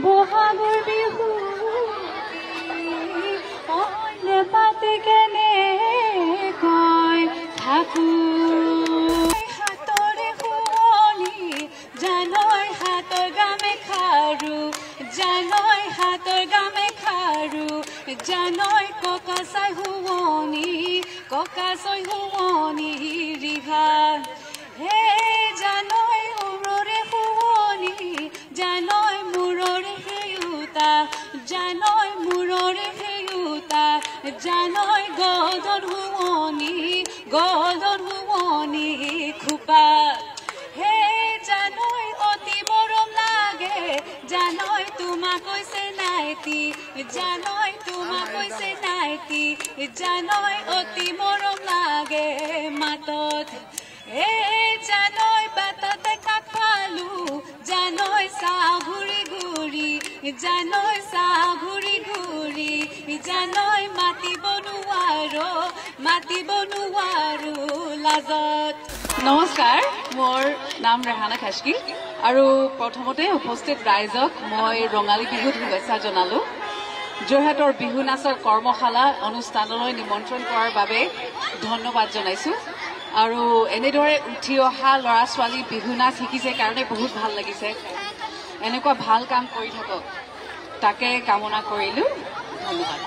বহাগৰ বিহু অন্য পাতে কেনে কয় থাকো হাতৰে শুৱনি জানৈ হাতৰ গামে খাৰু জানৈ হাতৰ গামে খাৰু জানৈ ককাচাই শুৱনি ৰিহা হে জানৈ উৰৰে শুৱনি জানৈ মূৰৰে সেউতা জানৈ মূৰৰে সেউতা জানৈ গদৰ শুৱনি খোপা হে জানৈ অতি মৰম লাগে জানৈ তোমাক কৈছে নাইতি জানৈ তোমাক কৈছে নাইতি জানৈ অতি মৰম লাগে মাতত হে জানৈ বাটতে কাক পালো জানৈ চাহ ঘূৰি ঘূৰি জানৈ চাহ ঘূৰি ঘূৰি জানৈ মাতিব নোৱাৰো লাজত। নমস্কাৰ, মোৰ নাম ৰেহানা খাছকি আৰু প্ৰথমতে উপস্থিত ৰাইজক মই ৰঙালী বিহুত শুভেচ্ছা জনালো। যোৰহাটৰ বিহু নাচৰ কৰ্মশালা অনুষ্ঠানলৈ নিমন্ত্ৰণ কৰাৰ বাবে ধন্যবাদ জনাইছো আৰু এনেদৰে উঠি অহা ল'ৰা ছোৱালী বিহু নাচ শিকিছে কাৰণে বহুত ভাল লাগিছে। এনেকুৱা ভাল কাম কৰি থাকক তাকে কামনা কৰিলো। ধন্যবাদ।